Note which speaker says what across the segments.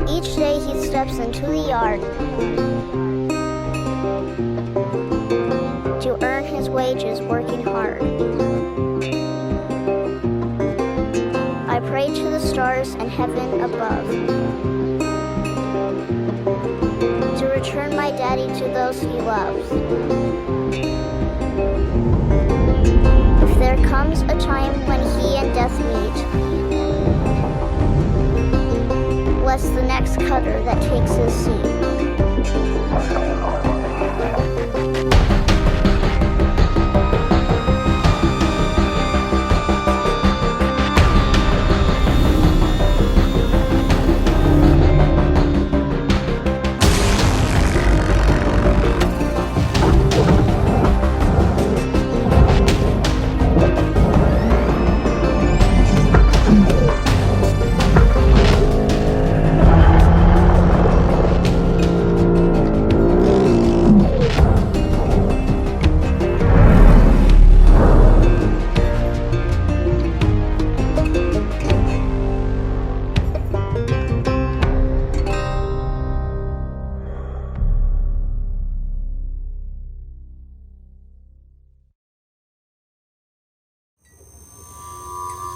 Speaker 1: Each day he steps into the yard to earn his wages working hard. I pray to the stars and heaven above to return my daddy to those he loves. If there comes a time when he and death meet, bless the next cutter that takes his seat.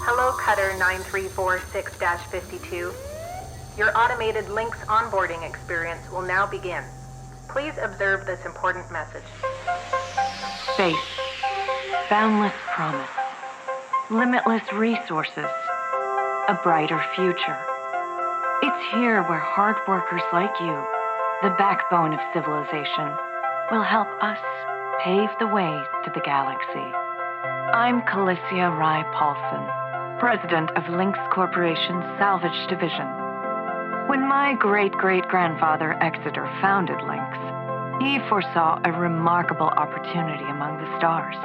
Speaker 2: Hello, Cutter 9346-52. Your automated Lynx onboarding experience will now begin. Please observe this important message.
Speaker 3: Space, boundless promise, limitless resources, a brighter future. It's here where hard workers like you, the backbone of civilization, will help us pave the way to the galaxy. I'm Calicia Rye Paulson, president of Lynx Corporation's Salvage Division. When my great-great-grandfather Exeter founded Lynx, he foresaw a remarkable opportunity among the stars.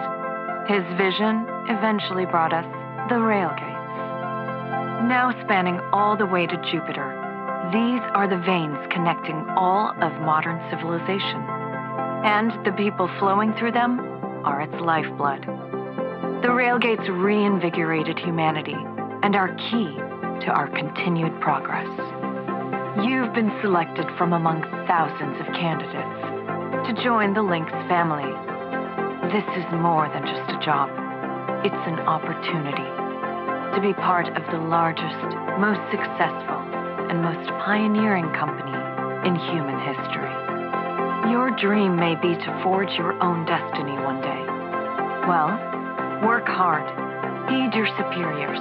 Speaker 3: His vision eventually brought us the railgates. Now spanning all the way to Jupiter, these are the veins connecting all of modern civilization. And the people flowing through them are its lifeblood. The railgates reinvigorated humanity and are key to our continued progress. You've been selected from among thousands of candidates to join the Lynx family. This is more than just a job. It's an opportunity to be part of the largest, most successful, and most pioneering company in human history. Your dream may be to forge your own destiny one day. Well, work hard, heed your superiors,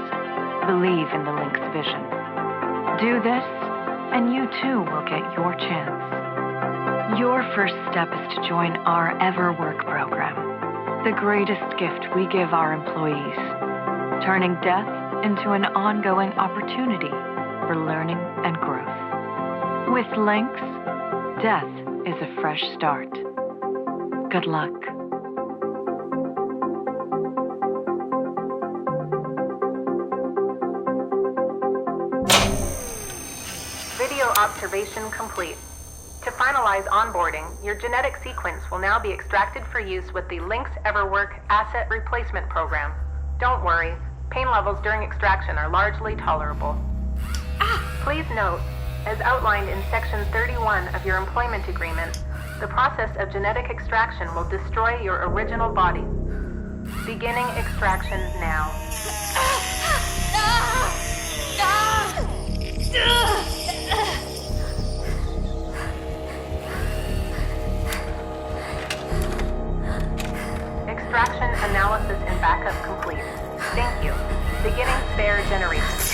Speaker 3: believe in the Lynx vision. Do this, and you too will get your chance. Your first step is to join our Ever Work program, the greatest gift we give our employees, turning death into an ongoing opportunity for learning and growth. With Lynx, death is a fresh start. Good luck.
Speaker 2: Video observation complete. To finalize onboarding, your genetic sequence will now be extracted for use with the Lynx EverWork Asset Replacement Program. Don't worry, pain levels during extraction are largely tolerable. Please note, as outlined in Section 31 of your employment agreement, the process of genetic extraction will destroy your original body. Beginning extraction now. Extraction analysis and backup complete. Thank you. Beginning spare generation.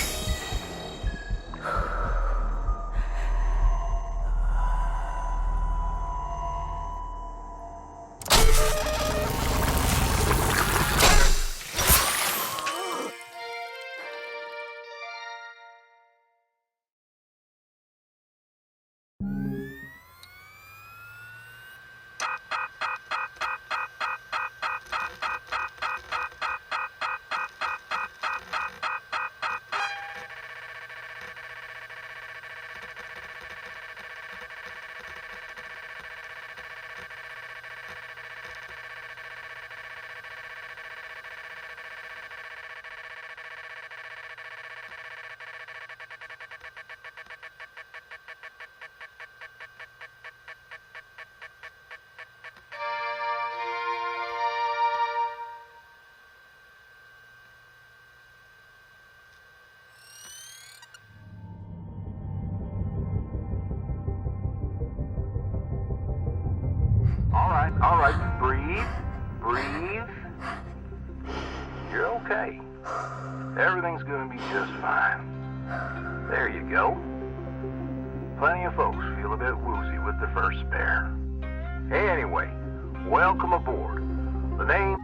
Speaker 4: All right. Breathe. You're okay. Everything's gonna be just fine. There you go. Plenty of folks feel a bit woozy with the first spare. Anyway, welcome aboard. The name...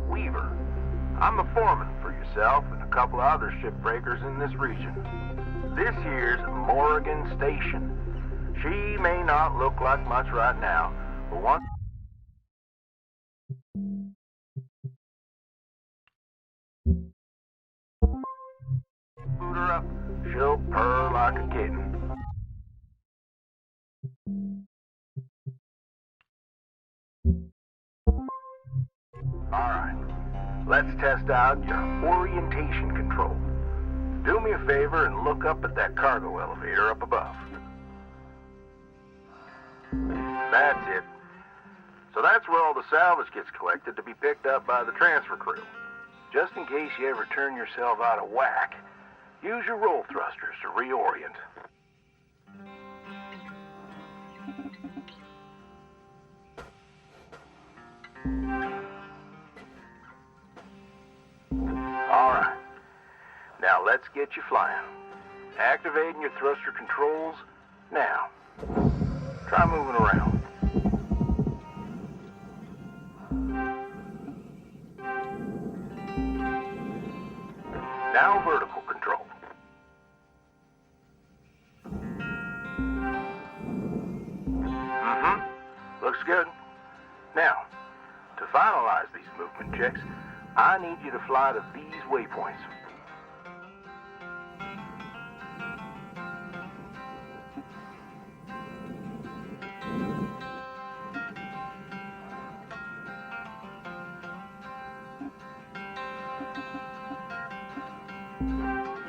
Speaker 4: Weaver. I'm the foreman for yourself and a couple of other shipbreakers in this region. This here's Morrigan Station. She may not look like much right now, but once... boot her up, she'll purr like a kitten. Alright, let's test out your orientation control. Do me a favor and look up at that cargo elevator up above. That's it. So that's where all the salvage gets collected to be picked up by the transfer crew. Just in case you ever turn yourself out of whack, use your roll thrusters to reorient. Alright. Now let's get you flying. Activating your thruster controls now. Try moving around. Now vertical control. Looks good. Now, to finalize these movement checks, I need you to fly to these waypoints.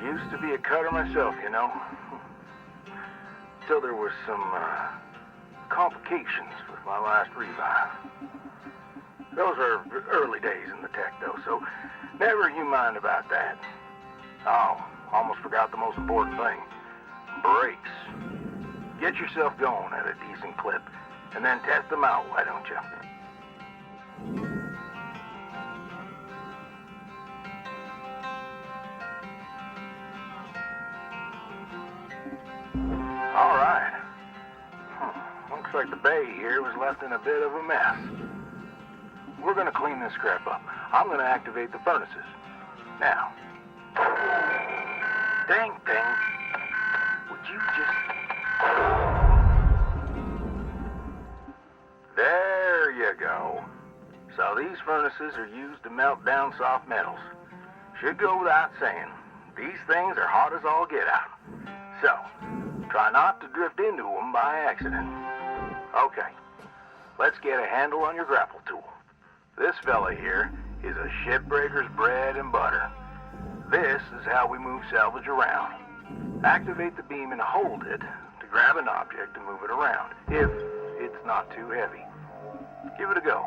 Speaker 4: Used to be a cutter myself, you know. Till there were some complications with my last revive. Those are early days in the tech, though, so never you mind about that. Oh, almost forgot the most important thing. Brakes. Get yourself going at a decent clip, and then test them out, why don't you? All right. Looks like the bay here was left in a bit of a mess. We're gonna clean this crap up. I'm gonna activate the furnaces. Now. Dang thing. Would you just... There you go. So these furnaces are used to melt down soft metals. Should go without saying, these things are hot as all get out. So, try not to drift into them by accident. Okay, let's get a handle on your grapple tool. This fella here is a shipbreaker's bread and butter. This is how we move salvage around. Activate the beam and hold it to grab an object and move it around, if it's not too heavy. Give it a go,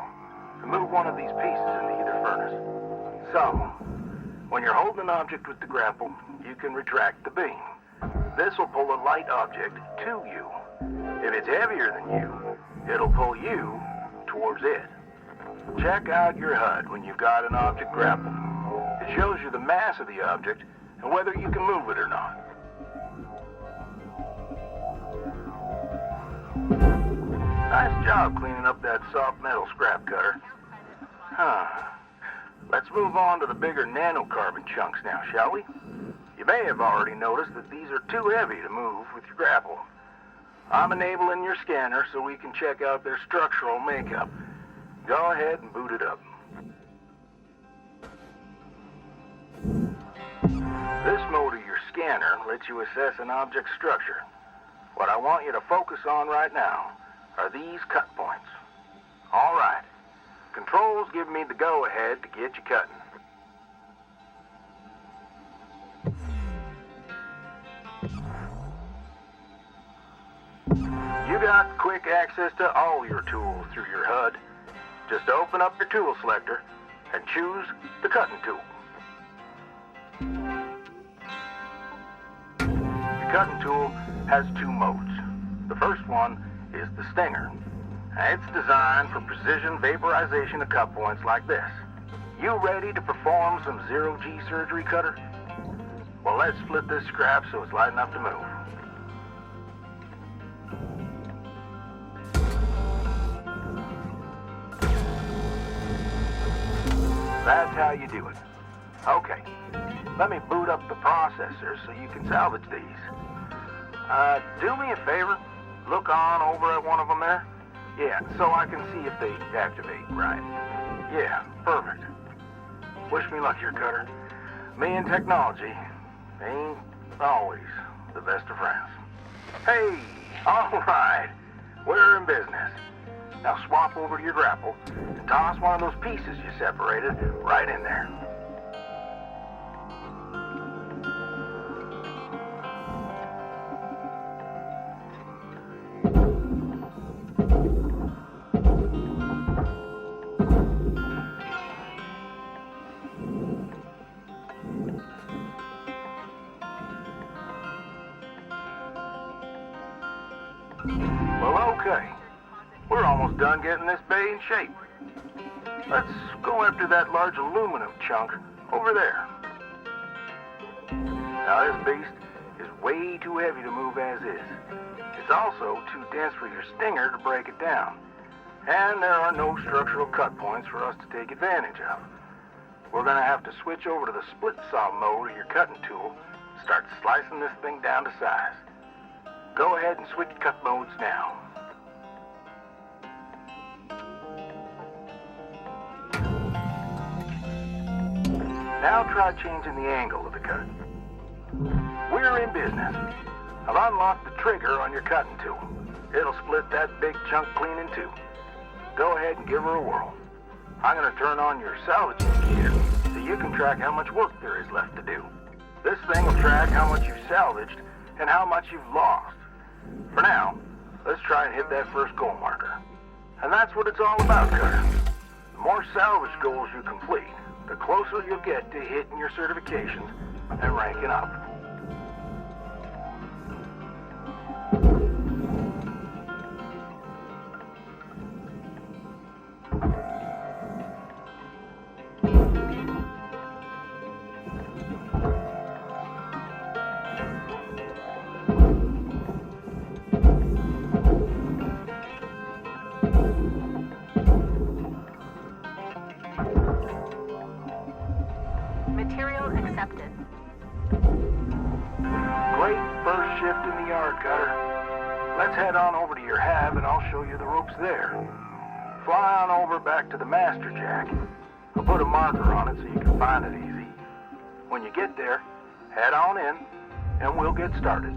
Speaker 4: and move one of these pieces into either furnace. So, when you're holding an object with the grapple, you can retract the beam. This will pull a light object to you. If it's heavier than you, it'll pull you towards it. Check out your HUD when you've got an object grappled. It shows you the mass of the object and whether you can move it or not. Nice job cleaning up that soft metal scrap cutter. Let's move on to the bigger nanocarbon chunks now, shall we? You may have already noticed that these are too heavy to move with your grapple. I'm enabling your scanner so we can check out their structural makeup. Go ahead and boot it up. This mode of your scanner lets you assess an object's structure. What I want you to focus on right now are these cut points. All right. Controls give me the go-ahead to get you cutting. You got quick access to all your tools through your HUD. Just open up your tool selector and choose the cutting tool. The cutting tool has two modes. The first one is the Stinger. It's designed for precision vaporization of cut points like this. You ready to perform some zero-G surgery, Cutter? Well, let's split this scrap so it's light enough to move. That's how you do it. Okay, let me boot up the processor so you can salvage these. Do me a favor, look on over at one of them there. Yeah, so I can see if they activate right. Yeah, perfect. Wish me luck here, Cutter. Me and technology ain't always the best of friends. Hey, all right, we're in business. Now swap over to your grapple and toss one of those pieces you separated right in there. Well, okay. We're almost done getting this bay in shape. Let's go after that large aluminum chunk over there. Now, this beast is way too heavy to move as is. It's also too dense for your Stinger to break it down. And there are no structural cut points for us to take advantage of. We're going to have to switch over to the split saw mode of your cutting tool and start slicing this thing down to size. Go ahead and switch cut modes now. Now try changing the angle of the cut. We're in business. I've unlocked the trigger on your cutting tool. It'll split that big chunk clean in two. Go ahead and give her a whirl. I'm going to turn on your salvage indicator so you can track how much work there is left to do. This thing will track how much you've salvaged and how much you've lost. For now, let's try and hit that first goal marker. And that's what it's all about, Cutter. The more salvage goals you complete, the closer you'll get to hitting your certifications and ranking up.
Speaker 2: Material accepted.
Speaker 4: Great first shift in the yard, Cutter. Let's head on over to your hab and I'll show you the ropes there. Fly on over back to the master jack. I'll put a marker on it so you can find it easy. When you get there, head on in and we'll get started.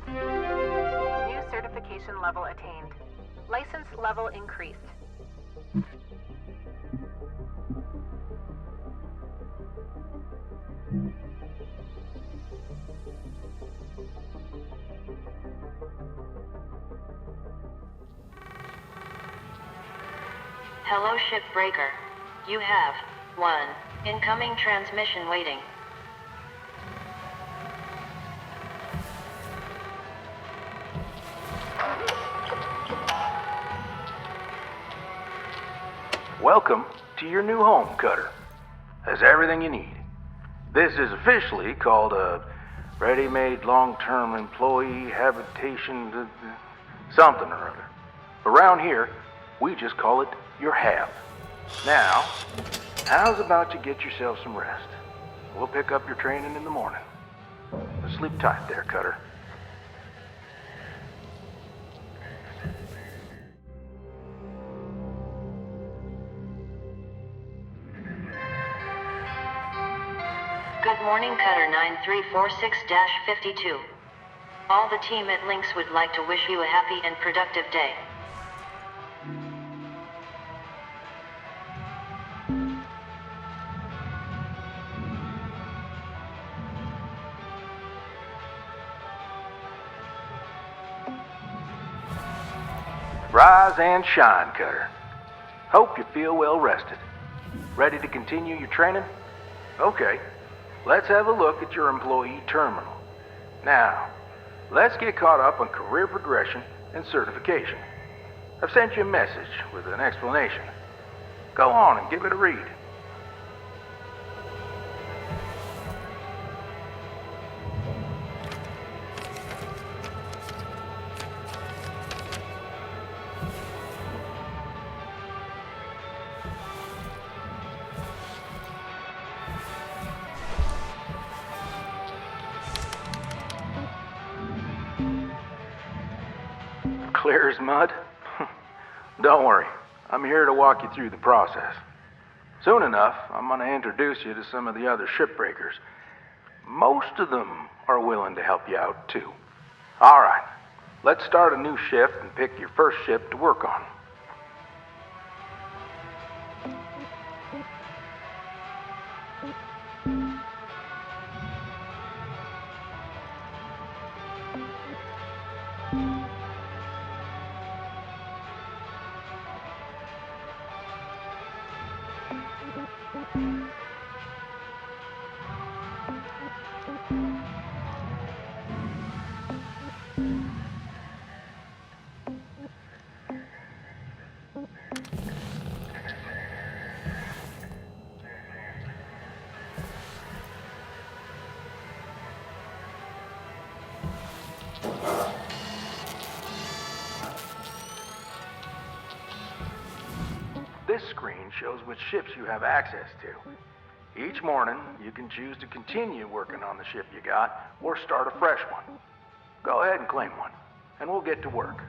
Speaker 2: New certification level attained. License level increased.
Speaker 5: Hello, Shipbreaker. You have one incoming transmission waiting.
Speaker 4: Welcome to your new home, Cutter. Has everything you need. This is officially called a ready-made long-term employee habitation something or other. Around here, we just call it your hab. Now, how's about you get yourself some rest? We'll pick up your training in the morning. Sleep tight there, Cutter.
Speaker 5: Good morning, Cutter 9346-52. All the team at Lynx would like to wish you a happy and productive day.
Speaker 4: Rise and shine, Cutter. Hope you feel well rested. Ready to continue your training? Okay, let's have a look at your employee terminal. Now, let's get caught up on career progression and certification. I've sent you a message with an explanation. Go on and give it a read. Clear as mud? Don't worry, I'm here to walk you through the process. Soon enough, I'm going to introduce you to some of the other shipbreakers. Most of them are willing to help you out, too. All right, let's start a new shift and pick your first ship to work on. This screen shows which ships you have access to. Each morning, you can choose to continue working on the ship you got or start a fresh one. Go ahead and claim one, and we'll get to work.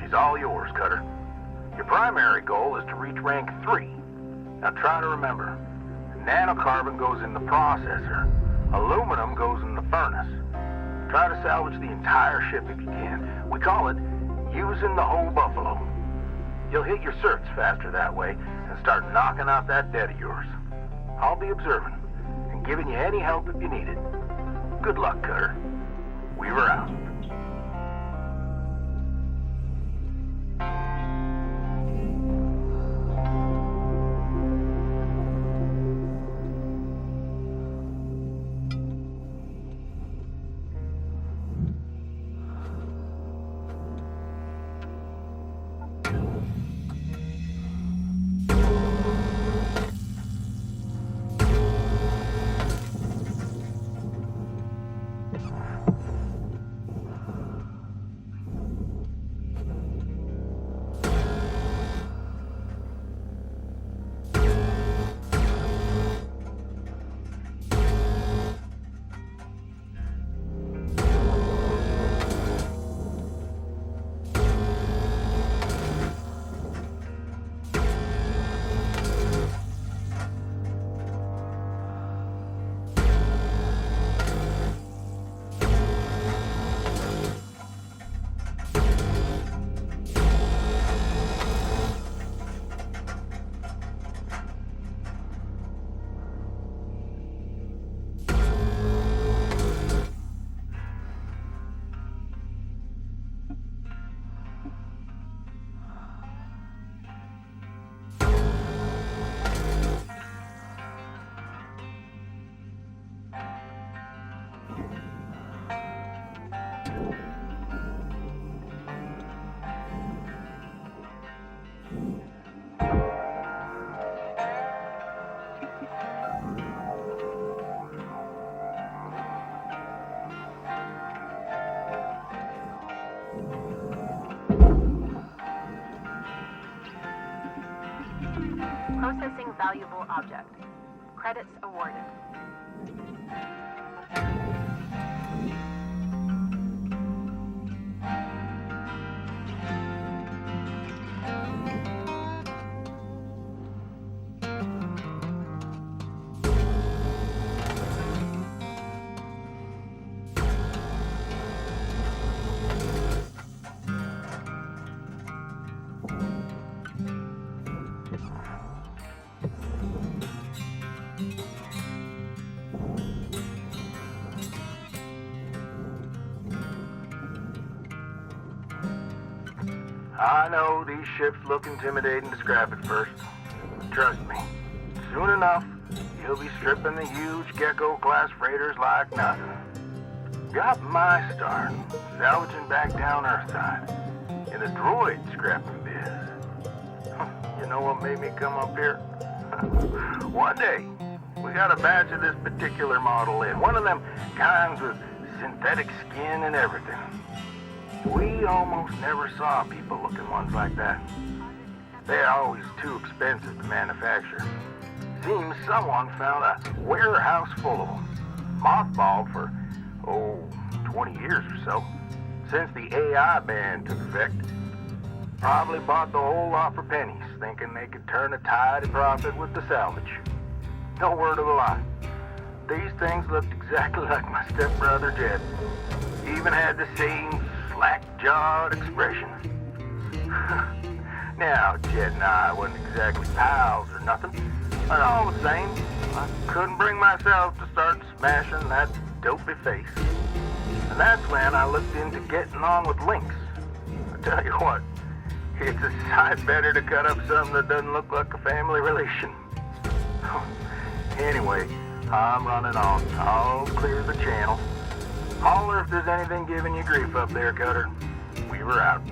Speaker 4: She's all yours, Cutter. Your primary goal is to reach rank 3. Now try to remember, nanocarbon goes in the processor, aluminum goes in the furnace. Try to salvage the entire ship if you can. We call it using the whole buffalo. You'll hit your certs faster that way and start knocking out that debt of yours. I'll be observing and giving you any help if you need it. Good luck, Cutter. Weaver out.
Speaker 2: Processing valuable object. Credits awarded.
Speaker 4: I know these ships look intimidating to scrap at first. Trust me, soon enough, you'll be stripping the huge Gecko-class freighters like nothing. Got my start salvaging back down Earthside in the droid scrapping biz. You know what made me come up here? One day, we got a batch of this particular model in, one of them kinds with synthetic skin and everything. We almost never saw people-looking ones like that. They're always too expensive to manufacture. Seems someone found a warehouse full of them, mothballed for, 20 years or so, since the AI ban took effect. Probably bought the whole lot for pennies, thinking they could turn a tide of profit with the salvage. No word of a lie. These things looked exactly like my stepbrother Jed. Even had the same slack-jawed expression. Now, Jed and I wasn't exactly pals or nothing, but all the same, I couldn't bring myself to start smashing that dopey face. And that's when I looked into getting on with Lynx. I tell you what, it's a sight better to cut up something that doesn't look like a family relation. Anyway, I'm running on. I'll clear the channel. Holler if there's anything giving you grief up there, Cutter. We were out.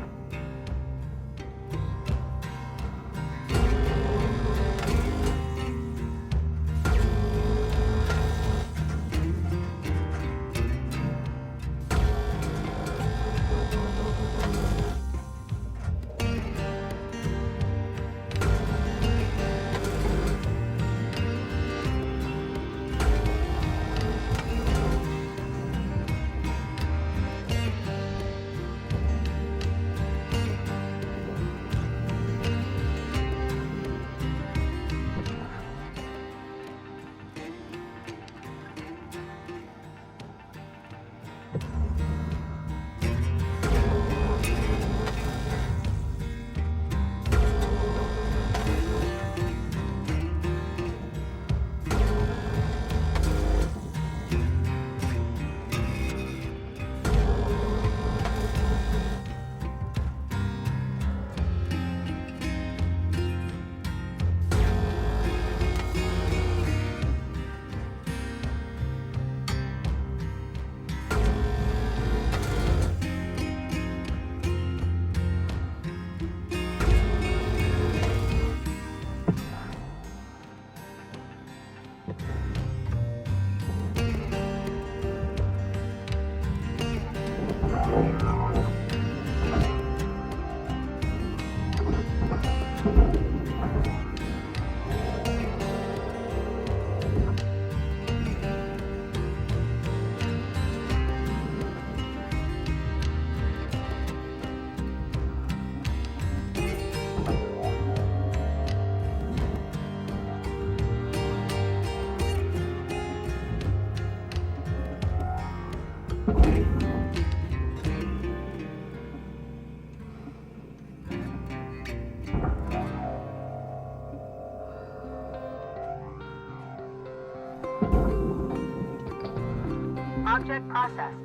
Speaker 2: Object processed.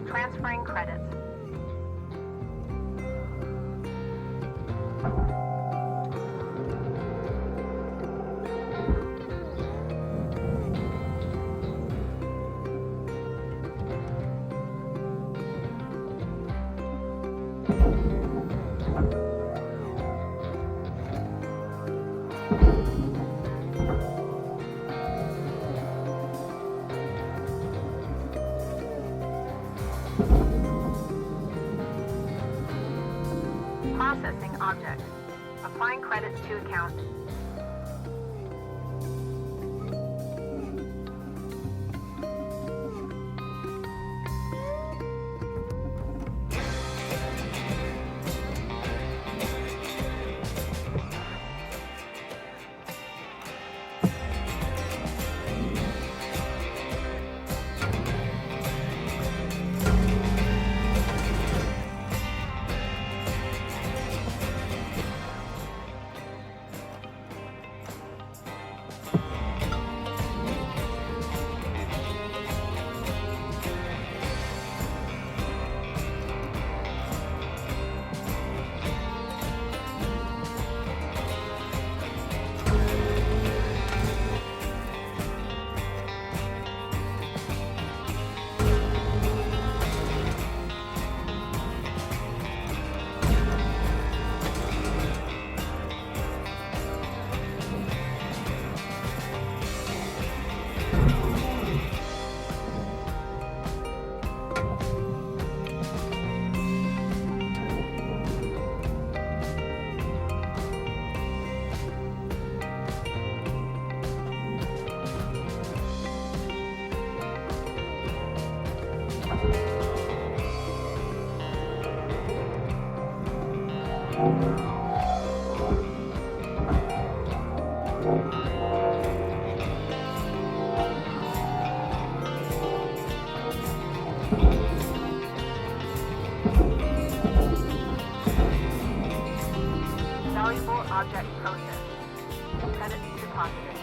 Speaker 2: Transferring credits. Processing object. Applying credits to account. Valuable object processed. Credits deposited.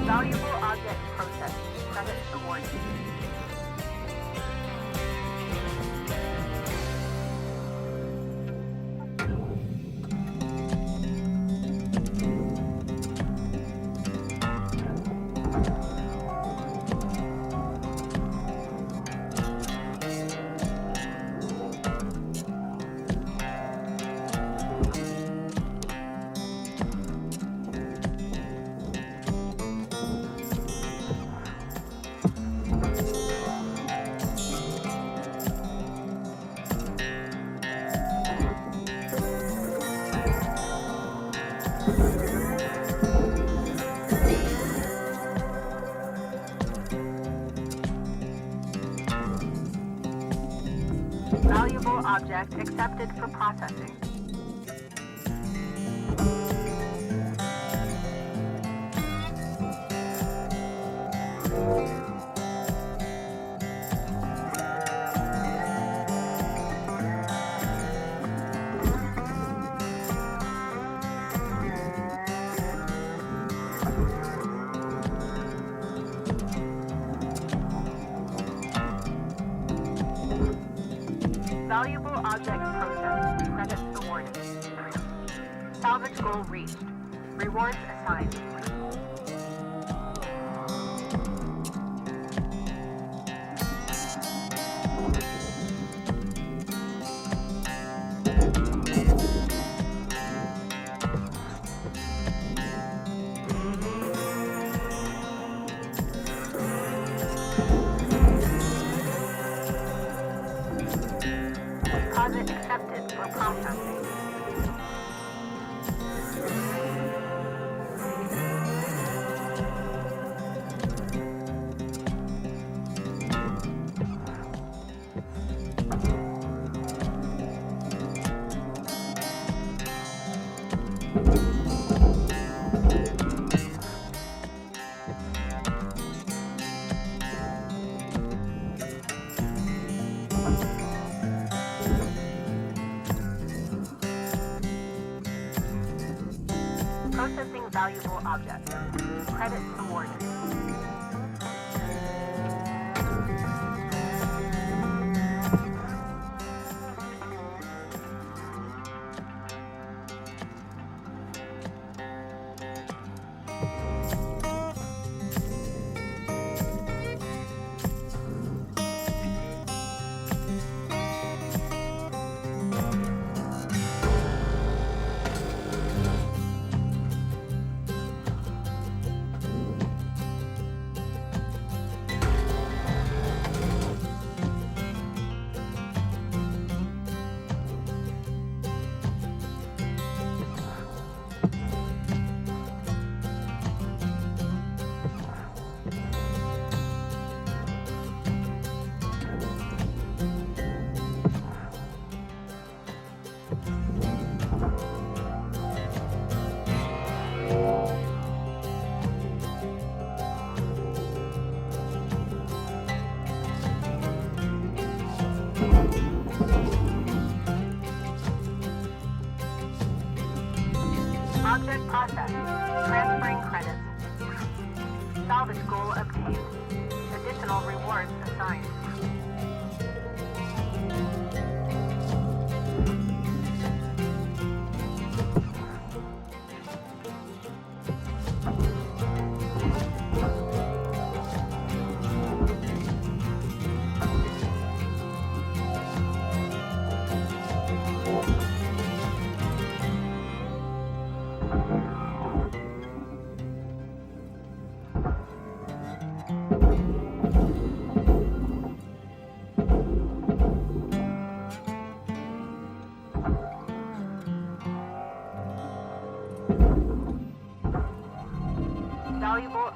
Speaker 2: Valuable object processed. Credits awarded. Valuable object accepted for processing. Valuable object processed. Credits awarded. Salvage goal reached. Rewards assigned. Deposit accepted for processing. Processing valuable objects. Credits awarded. Object processed. Transferring credits. Salvage goal obtained. Additional rewards assigned.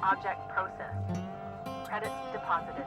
Speaker 2: Object processed. Credits deposited.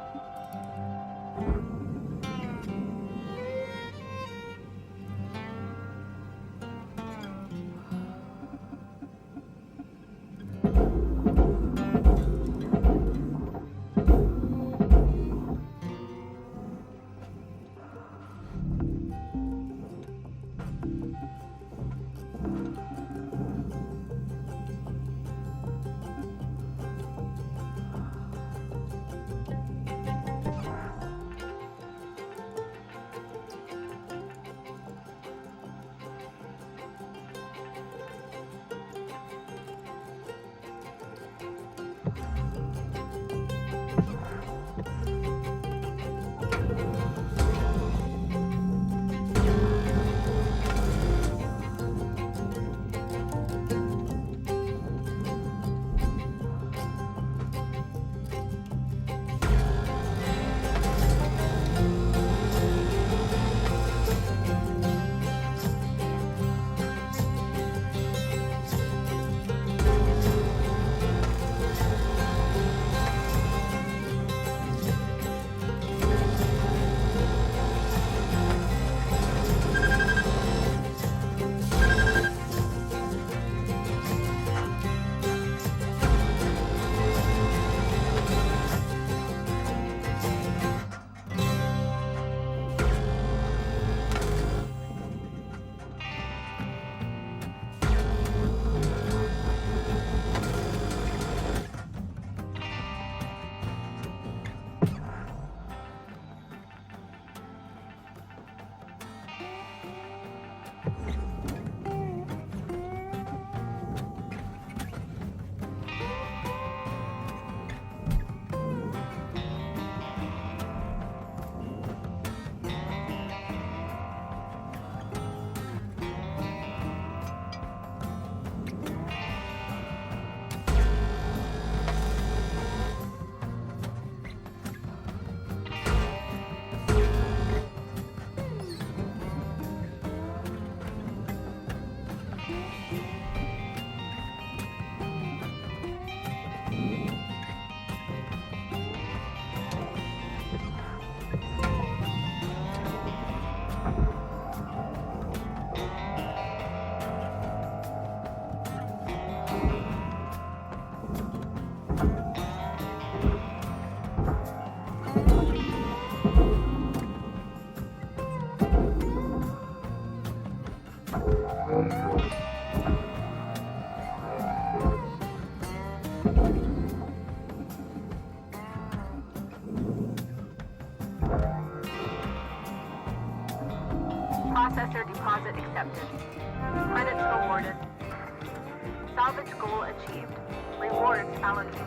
Speaker 2: Processor deposit accepted. Credits awarded. Salvage goal achieved. Rewards allocated.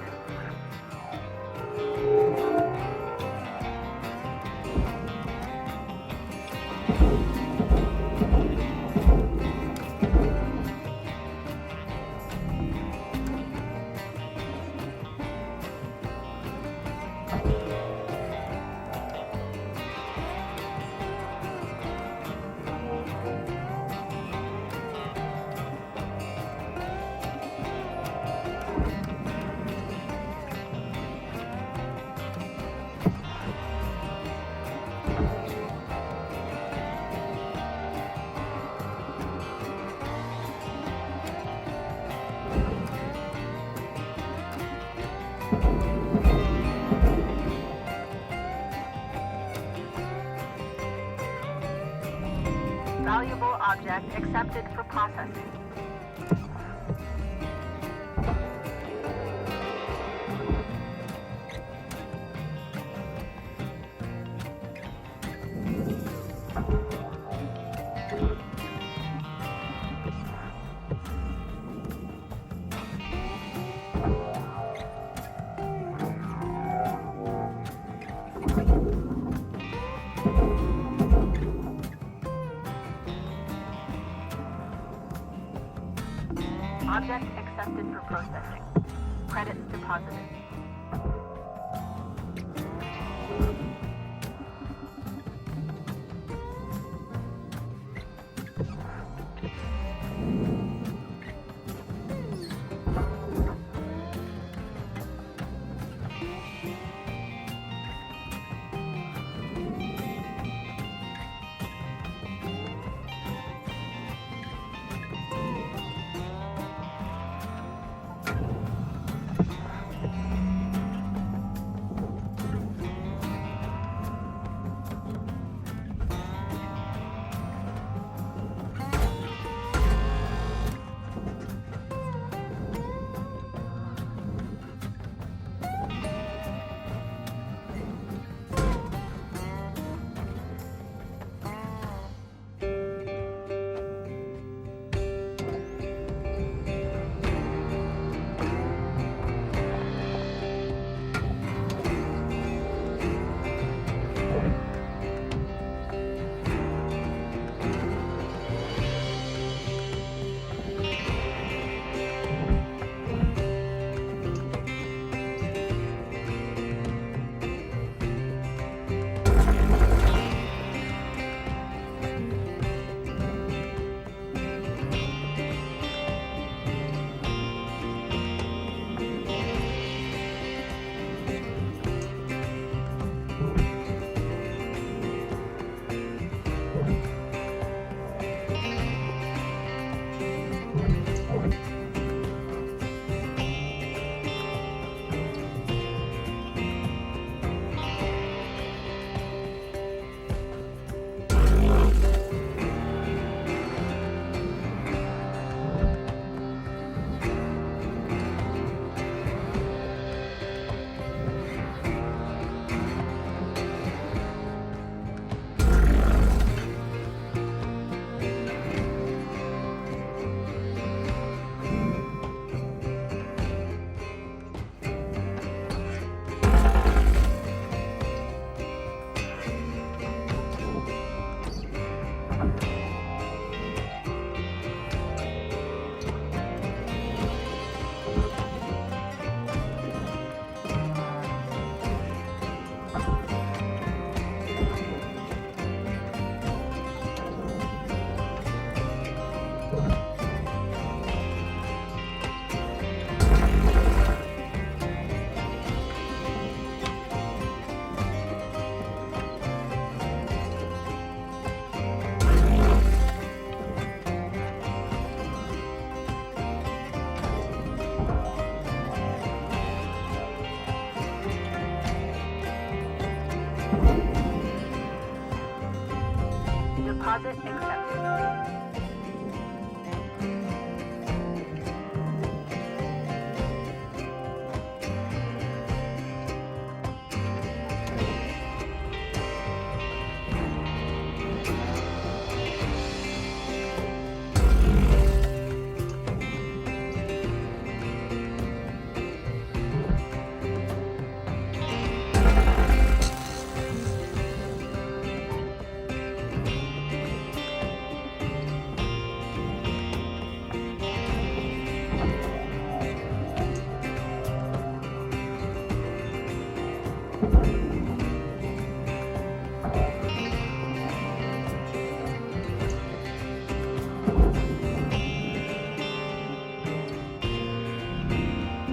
Speaker 2: Valuable object accepted for processing. Object accepted for processing. Credits deposited.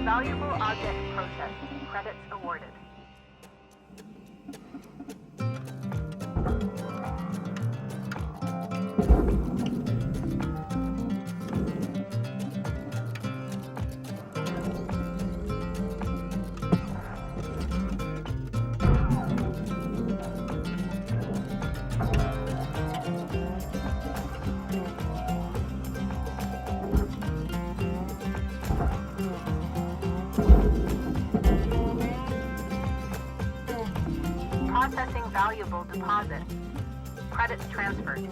Speaker 2: Valuable object processed. Credits awarded. Processing valuable deposit. Credits transferred.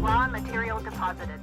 Speaker 2: Raw material deposited.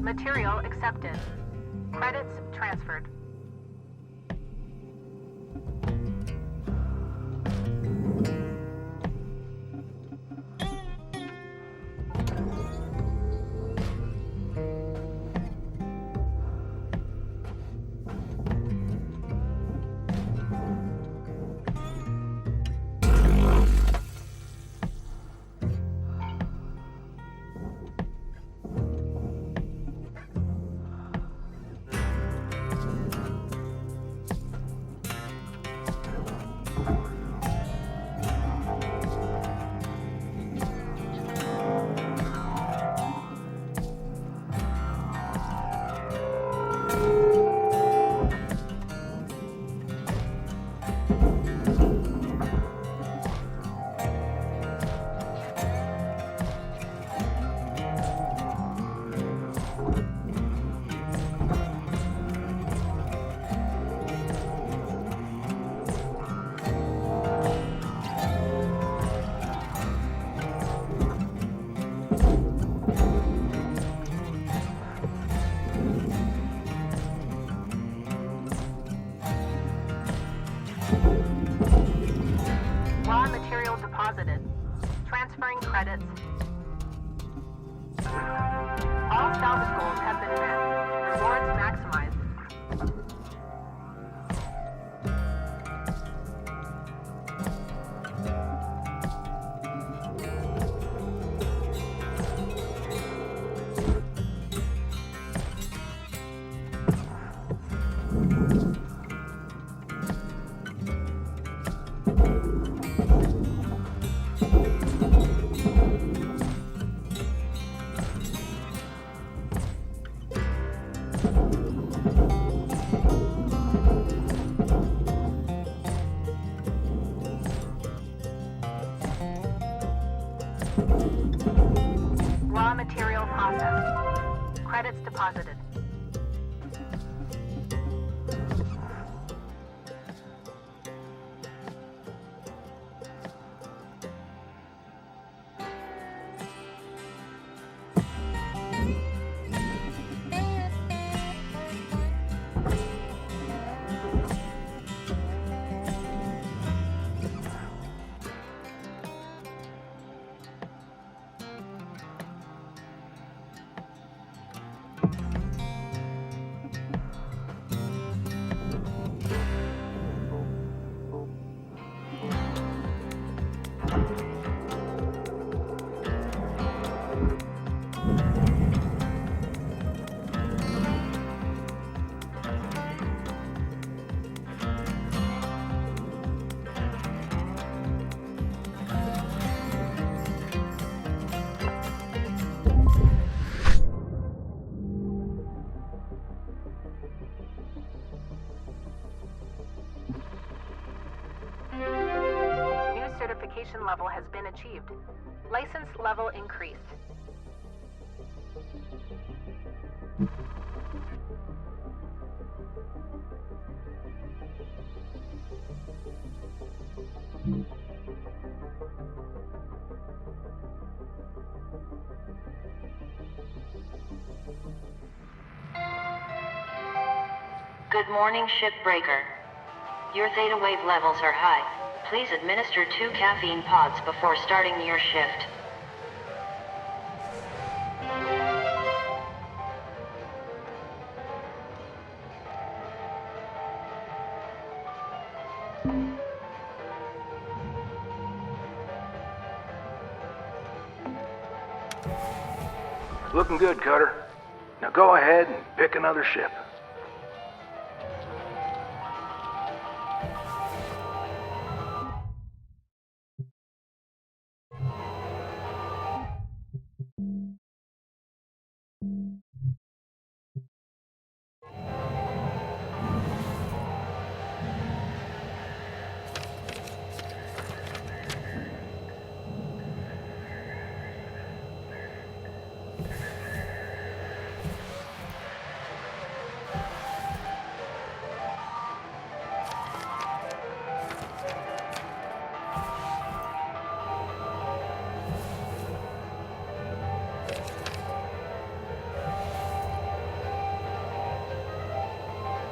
Speaker 2: Material accepted. Credits transferred. credits. All salvage goals have been met. Rewards maximized. Raw material processed. Credits deposited. Certification level has been achieved. License level increased.
Speaker 5: Good morning, Shipbreaker. Your theta wave levels are high. Please administer 2 caffeine pods before starting your shift.
Speaker 4: Looking good, Cutter. Now go ahead and pick another ship.